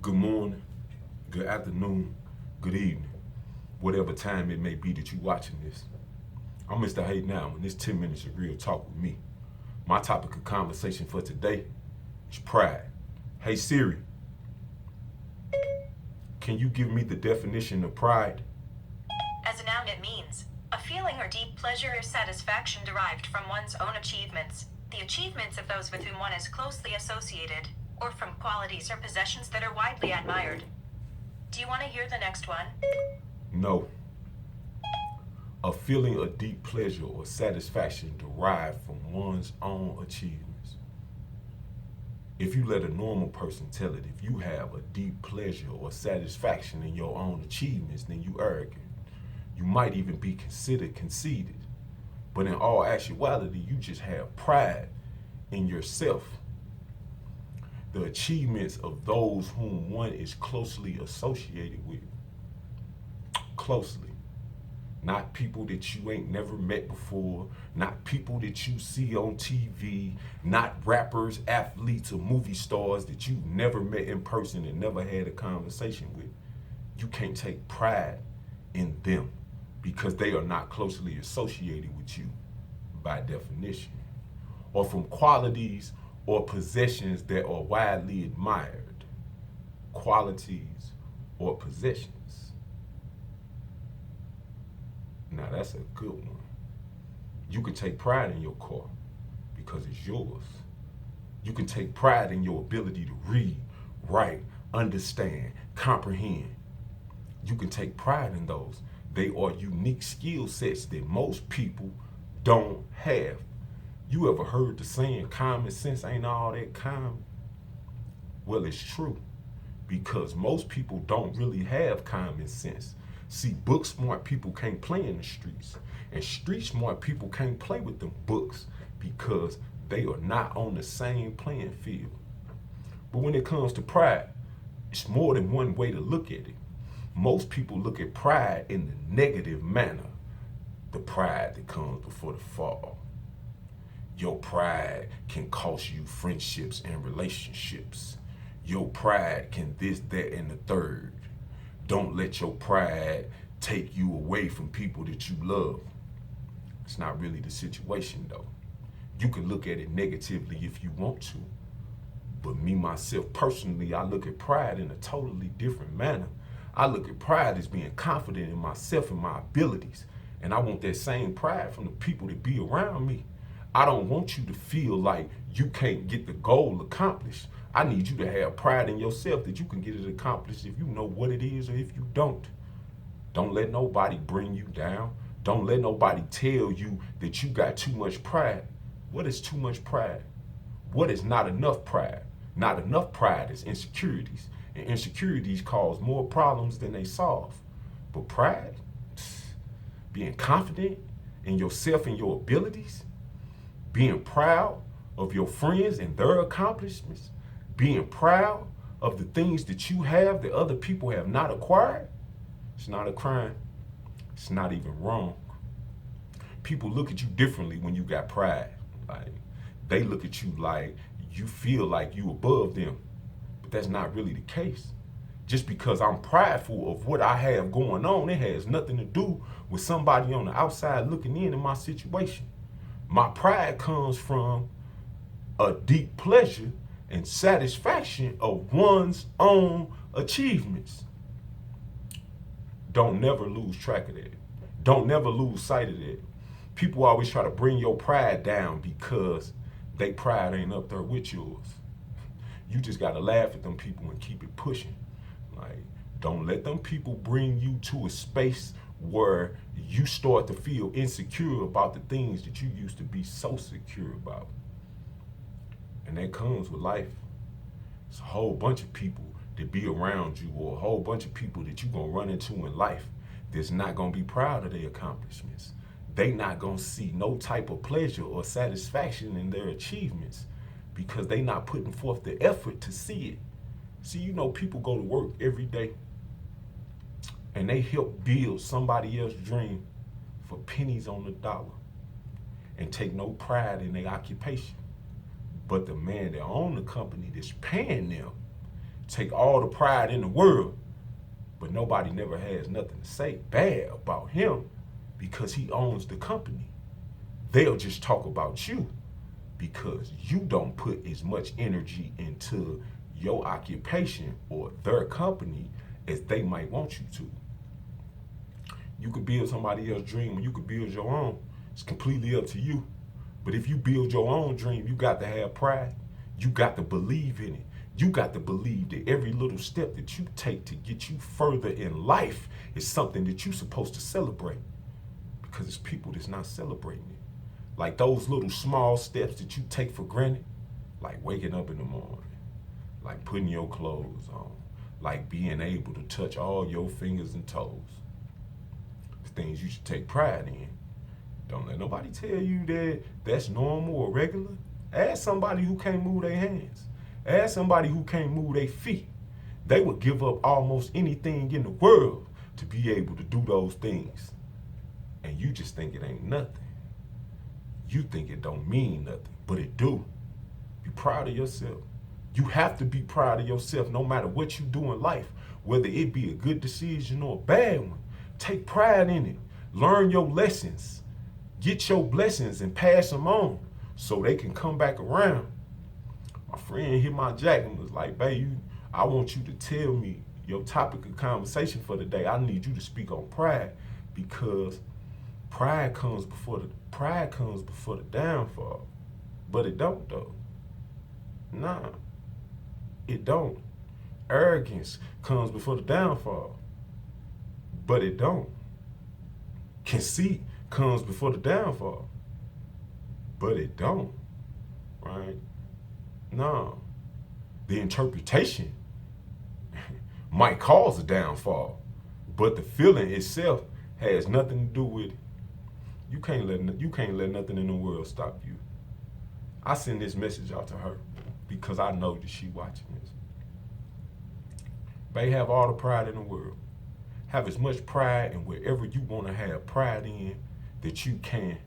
Good morning, good afternoon, good evening, whatever time it may be that you're watching this. I'm Mr. Hey Now, and this 10 minutes of real talk with me. My topic of conversation for today is pride. Hey Siri, can you give me the definition of pride? As a noun, it means a feeling or deep pleasure or satisfaction derived from one's own achievements, the achievements of those with whom one is closely associated, or from qualities or possessions that are widely admired. Do you want to hear the next one? No. A feeling of deep pleasure or satisfaction derived from one's own achievements. If you let a normal person tell it, if you have a deep pleasure or satisfaction in your own achievements, then you arrogant. You might even be considered conceited. But in all actuality, you just have pride in yourself. The achievements of those whom one is closely associated with. Closely. Not people that you ain't never met before, not people that you see on TV, not rappers, athletes, or movie stars that you've never met in person and never had a conversation with. You can't take pride in them because they are not closely associated with you by definition, or from qualities or possessions that are widely admired. Qualities or possessions. Now that's a good one. You can take pride in your car because it's yours. You can take pride in your ability to read, write, understand, comprehend. You can take pride in those. They are unique skill sets that most people don't have. You ever heard the saying, common sense ain't all that common? Well, it's true because most people don't really have common sense. See, book smart people can't play in the streets, and street smart people can't play with them books because they are not on the same playing field. But when it comes to pride, it's more than one way to look at it. Most people look at pride in the negative manner, the pride that comes before the fall. Your pride can cost you friendships and relationships. Your pride can this, that, and the third. Don't let your pride take you away from people that you love. It's not really the situation though. You can look at it negatively if you want to. But me, myself, personally, I look at pride in a totally different manner. I look at pride as being confident in myself and my abilities. And I want that same pride from the people that be around me. I don't want you to feel like you can't get the goal accomplished. I need you to have pride in yourself that you can get it accomplished if you know what it is or if you don't. Don't let nobody bring you down. Don't let nobody tell you that you got too much pride. What is too much pride? What is not enough pride? Not enough pride is insecurities. And insecurities cause more problems than they solve. But pride, being confident in yourself and your abilities, being proud of your friends and their accomplishments, being proud of the things that you have that other people have not acquired, it's not a crime. It's not even wrong. People look at you differently when you got pride. Like, they look at you like you feel like you above them. But that's not really the case. Just because I'm prideful of what I have going on, it has nothing to do with somebody on the outside looking in my situation. My pride comes from a deep pleasure and satisfaction of one's own achievements. Don't never lose track of that. Don't never lose sight of that. People always try to bring your pride down because they pride ain't up there with yours. You just gotta laugh at them people and keep it pushing. Like, don't let them people bring you to a space where you start to feel insecure about the things that you used to be so secure about. And that comes with life. It's a whole bunch of people that be around you, or a whole bunch of people that you're gonna run into in life that's not gonna be proud of their accomplishments. They not gonna see no type of pleasure or satisfaction in their achievements because they not putting forth the effort to see it. See, you know, people go to work every day and they help build somebody else's dream for pennies on the dollar and take no pride in their occupation. But the man that own the company that's paying them take all the pride in the world, but nobody never has nothing to say bad about him because he owns the company. They'll just talk about you because you don't put as much energy into your occupation or their company as they might want you to. You could build somebody else's dream or you could build your own. It's completely up to you. But if you build your own dream, you got to have pride. You got to believe in it. You got to believe that every little step that you take to get you further in life is something that you're supposed to celebrate. Because it's people that's not celebrating it. Like those little small steps that you take for granted, like waking up in the morning, like putting your clothes on, like being able to touch all your fingers and toes. It's things you should take pride in. Don't let nobody tell you that that's normal or regular. Ask somebody who can't move their hands. Ask somebody who can't move their feet. They would give up almost anything in the world to be able to do those things. And you just think it ain't nothing. You think it don't mean nothing, but it do. Be proud of yourself. You have to be proud of yourself no matter what you do in life, whether it be a good decision or a bad one. Take pride in it. Learn your lessons. Get your blessings and pass them on so they can come back around. My friend hit my jacket and was like, babe, I want you to tell me your topic of conversation for the day. I need you to speak on pride because pride comes before the downfall. But it don't though. Nah, it don't. Arrogance comes before the downfall. But it don't. Conceit comes before the downfall. But it don't. Right? No. The interpretation might cause a downfall, but the feeling itself has nothing to do with it. You can't let nothing in the world stop you. I send this message out to her because I know that she watching this. Babe, have all the pride in the world. Have as much pride in wherever you want to have pride in that you can,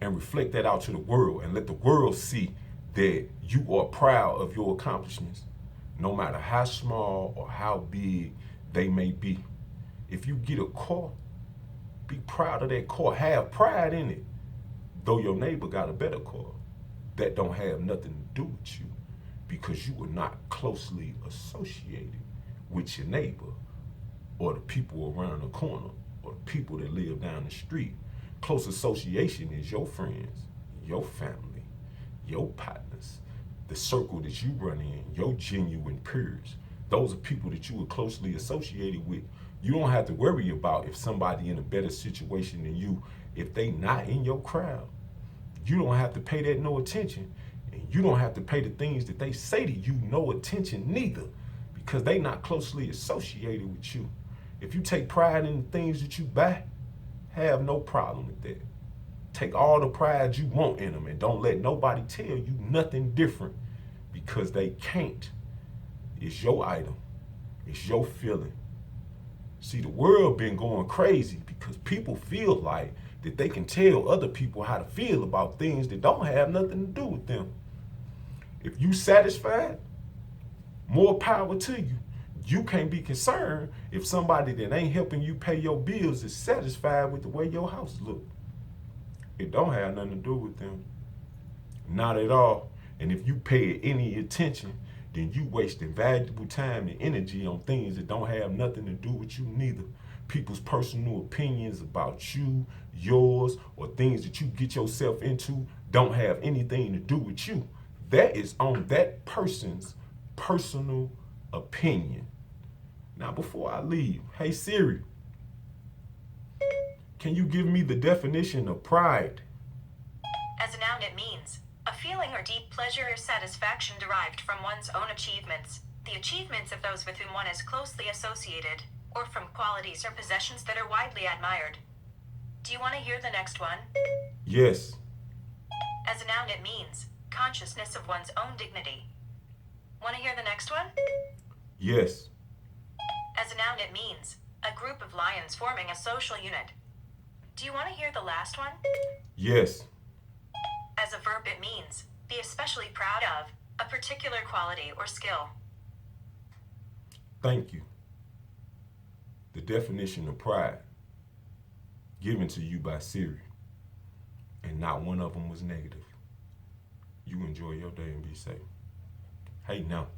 and reflect that out to the world and let the world see that you are proud of your accomplishments, no matter how small or how big they may be. If you get a car, be proud of that car. Have pride in it. Though your neighbor got a better car, that don't have nothing to do with you because you were not closely associated with your neighbor or the people around the corner or the people that live down the street. Close association is your friends, your family, your partners, the circle that you run in, your genuine peers. Those are people that you are closely associated with. You don't have to worry about if somebody in a better situation than you, if they not in your crowd. You don't have to pay that no attention. And you don't have to pay the things that they say to you no attention neither, because they not closely associated with you. If you take pride in the things that you buy, have no problem with that. Take all the pride you want in them and don't let nobody tell you nothing different because they can't. It's your item. It's your feeling. See, the world been going crazy because people feel like that they can tell other people how to feel about things that don't have nothing to do with them. If you satisfied, more power to you. You can't be concerned if somebody that ain't helping you pay your bills is satisfied with the way your house look. It don't have nothing to do with them. Not at all. And if you pay any attention, then you wasting valuable time and energy on things that don't have nothing to do with you neither. People's personal opinions about you, yours, or things that you get yourself into don't have anything to do with you. That is on that person's personal opinion. Now, before I leave, hey Siri, can you give me the definition of pride? As a noun, it means a feeling or deep pleasure or satisfaction derived from one's own achievements, the achievements of those with whom one is closely associated, or from qualities or possessions that are widely admired. Do you want to hear the next one? Yes. As a noun, it means consciousness of one's own dignity. Want to hear the next one? Yes. As a noun, it means a group of lions forming a social unit. Do you want to hear the last one? Yes. As a verb, it means be especially proud of a particular quality or skill. Thank you. The definition of pride given to you by Siri, and not one of them was negative. You enjoy your day and be safe. Hey, now.